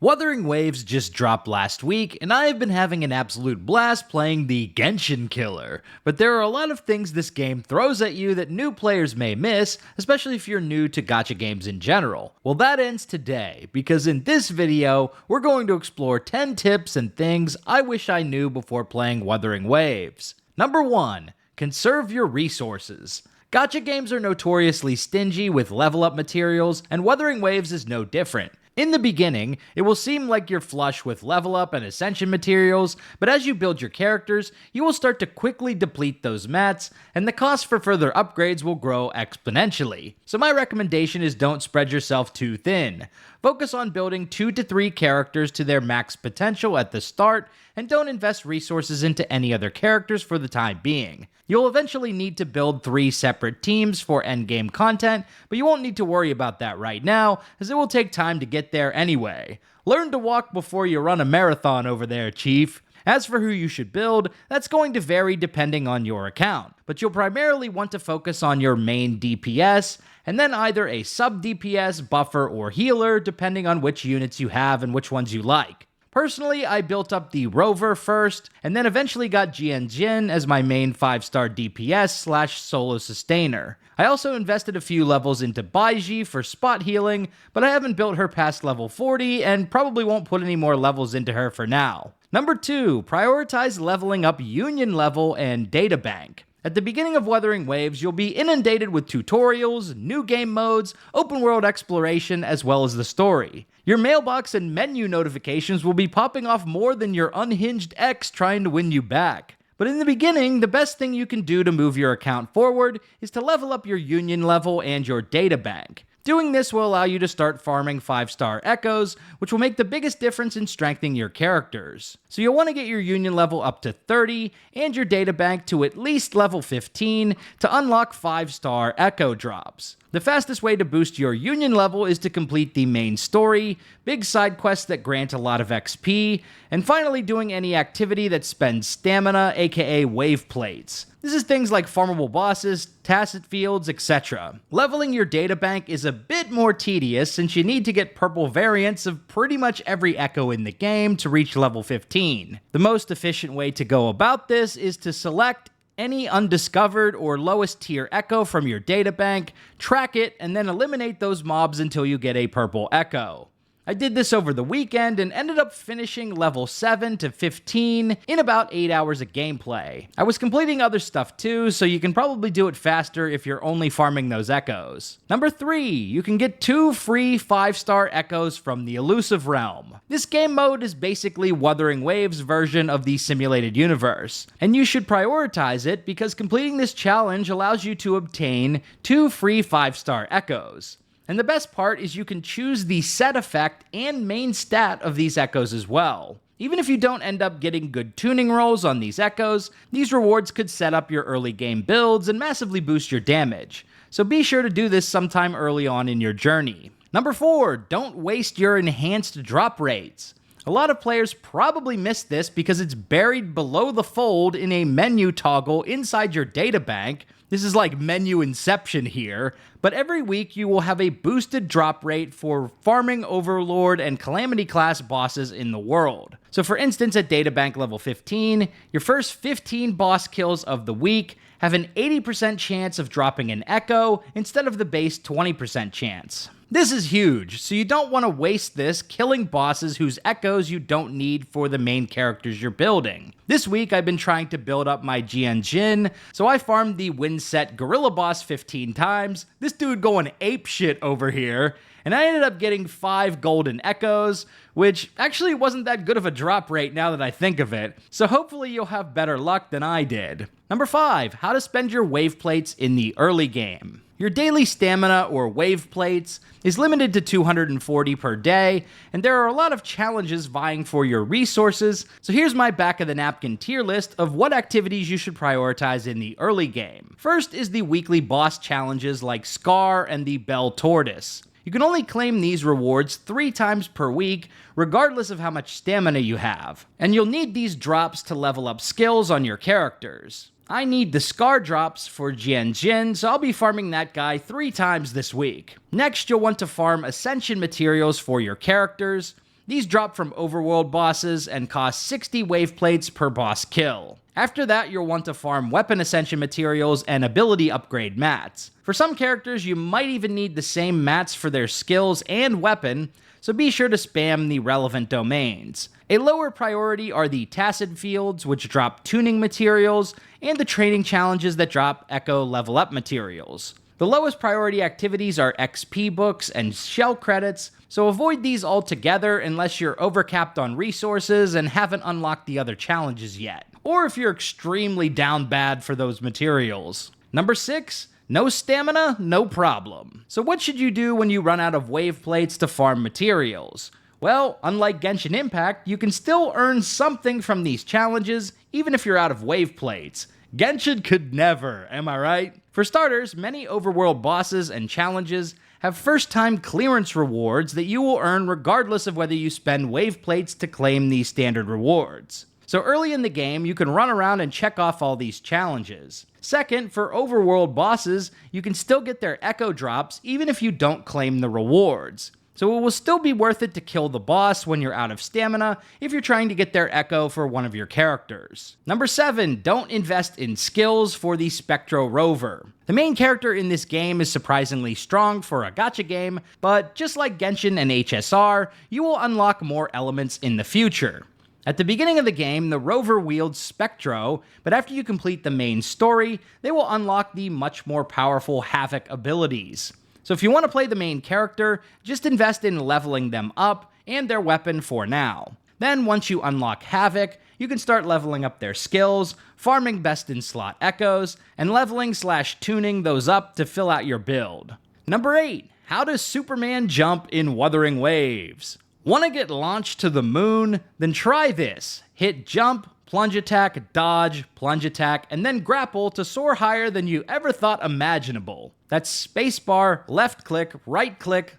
Wuthering Waves just dropped last week, and I have been having an absolute blast playing the Genshin killer. But there are a lot of things this game throws at you that new players may miss, especially if you're new to gacha games in general. Well, that ends today, because in this video, we're going to explore 10 tips and things I wish I knew before playing Wuthering Waves. Number 1. Conserve your resources. Gacha games are notoriously stingy with level up materials, and Wuthering Waves is no different. In the beginning, it will seem like you're flush with level up and ascension materials, but as you build your characters, you will start to quickly deplete those mats, and the cost for further upgrades will grow exponentially. So my recommendation is don't spread yourself too thin. Focus on building 2 to 3 characters to their max potential at the start, and don't invest resources into any other characters for the time being. You'll eventually need to build 3 separate teams for endgame content, but you won't need to worry about that right now, as it will take time to get there anyway. Learn to walk before you run a marathon over there, Chief. As for who you should build, that's going to vary depending on your account, but you'll primarily want to focus on your main DPS, and then either a sub-DPS, buffer, or healer, depending on which units you have and which ones you like. Personally, I built up the Rover first, and then eventually got Genshin as my main 5-star DPS / solo sustainer. I also invested a few levels into Baiji for spot healing, but I haven't built her past level 40, and probably won't put any more levels into her for now. Number 2, prioritize leveling up Union level and databank. At the beginning of Wuthering Waves, you'll be inundated with tutorials, new game modes, open world exploration, as well as the story. Your mailbox and menu notifications will be popping off more than your unhinged ex trying to win you back. But in the beginning, the best thing you can do to move your account forward is to level up your Union level and your databank. Doing this will allow you to start farming 5-star echoes, which will make the biggest difference in strengthening your characters. So you'll want to get your Union level up to 30, and your databank to at least level 15 to unlock 5-star echo drops. The fastest way to boost your Union level is to complete the main story, big side quests that grant a lot of XP, and finally doing any activity that spends stamina, aka Waveplates. This is things like farmable bosses, tacit fields, etc. Leveling your databank is a bit more tedious since you need to get purple variants of pretty much every echo in the game to reach level 15. The most efficient way to go about this is to select any undiscovered or lowest tier echo from your databank, track it, and then eliminate those mobs until you get a purple echo. I did this over the weekend and ended up finishing level 7 to 15 in about 8 hours of gameplay. I was completing other stuff too, so you can probably do it faster if you're only farming those echoes. Number 3, you can get 2 free 5-star echoes from the Illusive Realm. This game mode is basically Wuthering Waves' version of the simulated universe, and you should prioritize it because completing this challenge allows you to obtain 2 free 5-star echoes. And the best part is you can choose the set effect and main stat of these echoes as well. Even if you don't end up getting good tuning rolls on these echoes, these rewards could set up your early game builds and massively boost your damage. So be sure to do this sometime early on in your journey. Number 4, don't waste your enhanced drop rates. A lot of players probably miss this because it's buried below the fold in a menu toggle inside your databank. This is like menu inception here, but every week you will have a boosted drop rate for farming Overlord and Calamity class bosses in the world. So for instance, at databank level 15, your first 15 boss kills of the week have an 80% chance of dropping an echo instead of the base 20% chance. This is huge, so you don't want to waste this killing bosses whose echoes you don't need for the main characters you're building. This week I've been trying to build up my Genshin, so I farmed the Windset Gorilla boss 15 times, this dude going apeshit over here, and I ended up getting 5 golden echoes, which actually wasn't that good of a drop rate now that I think of it, so hopefully you'll have better luck than I did. Number 5, how to spend your Waveplates in the early game. Your daily stamina, or Waveplates, is limited to 240 per day, and there are a lot of challenges vying for your resources, so here's my back-of-the-napkin tier list of what activities you should prioritize in the early game. First is the weekly boss challenges like Scar and the Bell Tortoise. You can only claim these rewards 3 times per week, regardless of how much stamina you have, and you'll need these drops to level up skills on your characters. I need the Scar drops for Genshin, so I'll be farming that guy 3 times this week. Next, you'll want to farm Ascension materials for your characters. These drop from overworld bosses and cost 60 Waveplates per boss kill. After that, you'll want to farm weapon ascension materials and ability upgrade mats. For some characters, you might even need the same mats for their skills and weapon, so be sure to spam the relevant domains. A lower priority are the tacit fields, which drop tuning materials, and the training challenges that drop echo level up materials. The lowest priority activities are XP books and shell credits, so avoid these altogether unless you're overcapped on resources and haven't unlocked the other challenges yet, or if you're extremely down bad for those materials. Number 6. No stamina, no problem. So what should you do when you run out of wave plates to farm materials? Well, unlike Genshin Impact, you can still earn something from these challenges, even if you're out of wave plates. Genshin could never, am I right? For starters, many overworld bosses and challenges have first-time clearance rewards that you will earn regardless of whether you spend wave plates to claim these standard rewards. So early in the game, you can run around and check off all these challenges. Second, for overworld bosses, you can still get their echo drops even if you don't claim the rewards. So it will still be worth it to kill the boss when you're out of stamina if you're trying to get their echo for one of your characters. Number 7, don't invest in skills for the Spectro rover. The main character in this game is surprisingly strong for a gacha game, but just like Genshin and HSR, you will unlock more elements in the future. At the beginning of the game, the rover wields Spectro, but after you complete the main story, they will unlock the much more powerful Havoc abilities. So if you want to play the main character, just invest in leveling them up and their weapon for now. Then once you unlock Havoc, you can start leveling up their skills, farming best in slot echoes, and leveling/tuning those up to fill out your build. Number 8, how does Superman jump in Wuthering Waves? Want to get launched to the moon? Then try this. Hit jump, plunge attack, dodge, plunge attack, and then grapple to soar higher than you ever thought imaginable. That's spacebar, left click,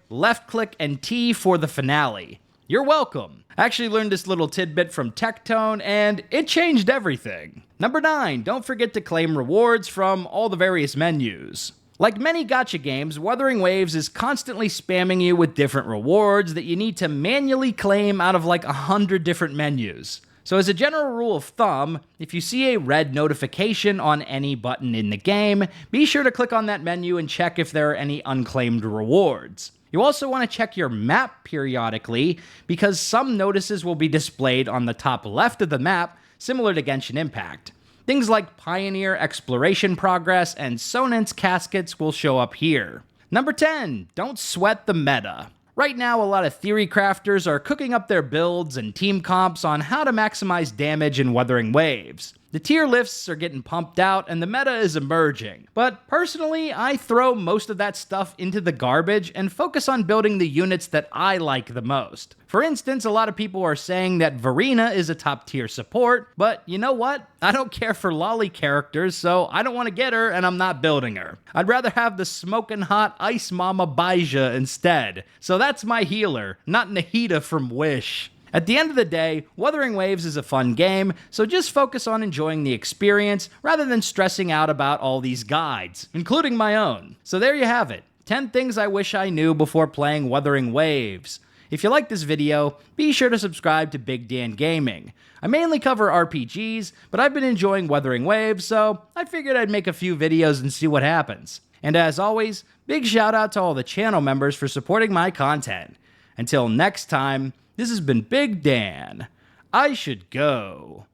left click, and T for the finale. You're welcome. I actually learned this little tidbit from Tectone, and it changed everything. Number 9, don't forget to claim rewards from all the various menus. Like many gacha games, Wuthering Waves is constantly spamming you with different rewards that you need to manually claim out of like 100 different menus. So as a general rule of thumb, if you see a red notification on any button in the game, be sure to click on that menu and check if there are any unclaimed rewards. You also want to check your map periodically, because some notices will be displayed on the top left of the map, similar to Genshin Impact. Things like Pioneer Exploration Progress and Sonance Caskets will show up here. Number 10, don't sweat the meta. Right now, a lot of theory crafters are cooking up their builds and team comps on how to maximize damage in Wuthering Waves. The tier lists are getting pumped out and the meta is emerging. But personally, I throw most of that stuff into the garbage and focus on building the units that I like the most. For instance, a lot of people are saying that Verena is a top tier support, but you know what? I don't care for lolly characters, so I don't want to get her and I'm not building her. I'd rather have the smoking hot Ice Mama Baija instead. So that's my healer, not Nahida from Wish. At the end of the day, Wuthering Waves is a fun game, so just focus on enjoying the experience rather than stressing out about all these guides, including my own. So there you have it, 10 things I wish I knew before playing Wuthering Waves. If you like this video, be sure to subscribe to Big Dan Gaming. I mainly cover RPGs, but I've been enjoying Wuthering Waves, so I figured I'd make a few videos and see what happens. And as always, big shout out to all the channel members for supporting my content. Until next time, this has been Big Dan. I should go.